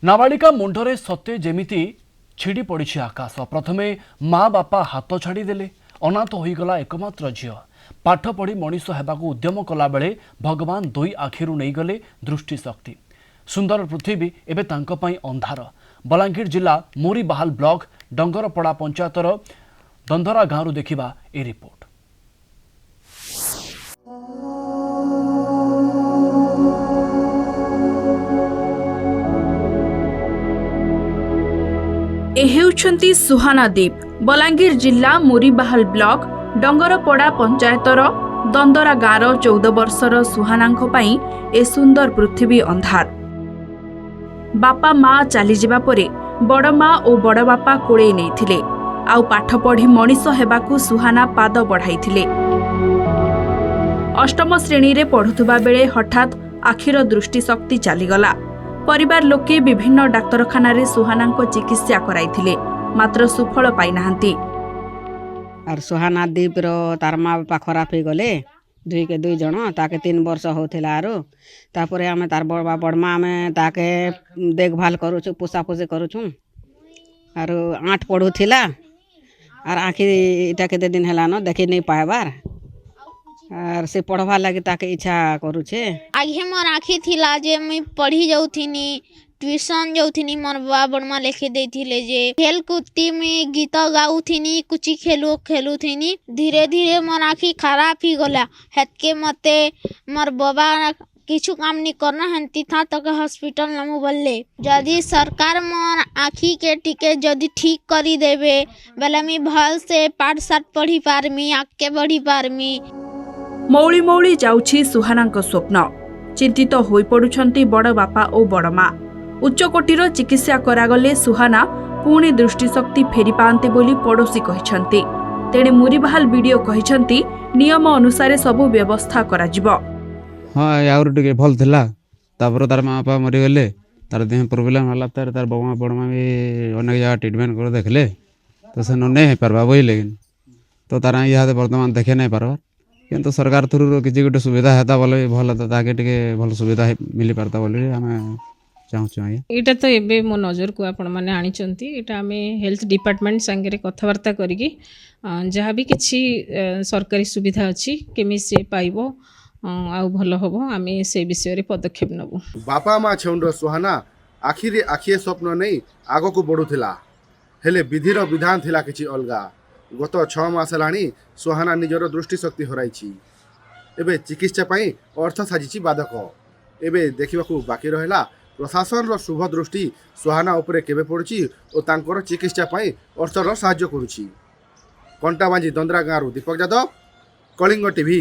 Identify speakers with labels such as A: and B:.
A: नाबालिका मुंडरे सत्य जेमिति छिड़ी पड़ी आकाश। प्रथमे माँ बापा हाथ छाड़देले अनाथ होईगला एकमात्र झील। पाठ पढ़ी मनीष होगाकू उद्यम कला बेले भगवान दुई आखिरू नहीं गले दृष्टिशक्ति। सुंदर पृथ्वी एबे तांको पई अंधार। बलांगीर जिला मोरीबाहाल ब्लॉक डंगरपड़ा पंचायतर दंधरा गाँव देखा ए रिपोर्ट।
B: हेउछंती सुहाना दीप। बलांगीर जिला मोरीबाहाल ब्लॉक डंगरपड़ा पंचायतर दंदरा गाँव 14 वर्षर सुहानांको पई ए सुंदर पृथ्वी अंधार। बापा माँ चली जिबा परे बड़ माँ और बड़ बापा कोड़े नैथिले आउ पाठ पढ़ी मनीष हेबाकू सुहाना पाद बढ़ाइथिले। अष्टम श्रेणी रे पढ़ुथुबा बेले हठात आखिर दृष्टिशक्ति चलीगला। परिवार लोके विभिन्न डाक्तरखाना रे सुहानांको चिकित्सा कराइथिले मात्र सुफल पाई नाहंती।
C: और सुहाना दीप रो तार माँ बापा खराब हो गले दुई जन ताके 3 वर्ष होथिला आरो तापरे आमे तार बड़मा आमे ताके देखभाल करूछु पोसापोसी करूछु आरो 8 पढ़ुथिला और आखि इटा केते दिन हेला न देखि नहीं पाएबार और से पढ़वा लगे ताके इच्छा करूछे।
D: आगे मोर आखि थिला जे मैं पढ़ी जाउथिनी ट्यूशन जाउथिनी मोर बाबा बड़मा लेखे देथिले जे खेल कूदती में गीत गाउथिनी कुछ खेलुथिनी धीरे धीरे मोर आखि खराब ही गला। हेतके मते मोर बाबा किछु काम नहीं करना हंती था तो के हॉस्पिटल नमु बोलले जदि सरकार मोर आखि के टिके जदि ठीक करी देबे बेले मी भल से पाठ साठ पढ़ी पारमी आगे बढ़ी पारमी।
B: मौली मौली जाउछि सुहानांको स्वप्न। चिंतित होई पडुछंती बड़ बापा और बड़ माँ। उच्च कोटीर चिकित्सा करागले सुहाना पुणी दृष्टिशक्ति फेरी पाते बोली पड़ोशी कहिछंती। तेणे मोरीबाहाल वीडियो कहिछंती नियम अनुसार सबु व्यवस्था करा जिवो।
E: हाँ यार टिके भल थिला तापर तार माँ बापा मरी गले तार देह प्रोब्लेम होला तार बमा बड़मा भी अनेक जगह ट्रीटमेंट कर देखले तो से नहीं हो पारबा बोई लेकिन तो तार यहाँ वर्तमान देखे नहीं पारबार किंतु सरकार थ्रू किसी गोटे सुविधा हेता बोले भल तो ताके टिके भल सुविधा मिली पारता बोले आमे चाहूँ।
F: यहाँ तो एबे मो नजर को आपण माने आनिचंती एटा आमे हेल्थ डिपार्टमेंट संगे कथबार्ता करिकी जहाँ भी किसी सरकारी सुविधा अच्छी केमी से पाइबो आउ भल हम आम से विषय पदक्षेप नबू।
G: बापा माँ छेउंड सुहाना आखिरी आखिए स्वप्न नहीं आग को बढ़ुला हेले विधिर विधान थिला किछि अलगा। गत 6 मास हेलाणी सुहाना निजर दृष्टिशक्ति हराइछि। एबे चिकित्सा पाई अर्थ साजिछि बाधक। एबे देखिबाकू बाकी रहिला प्रशासन रो शुभ दृष्टि सुहाना उपरे केबे पड़ुछि और तांकर चिकित्सा पाई अर्थर साहाय्य करुछि। कंटाबांजी दंदरा गाँव दीपक यादव, कलिंग टीवी।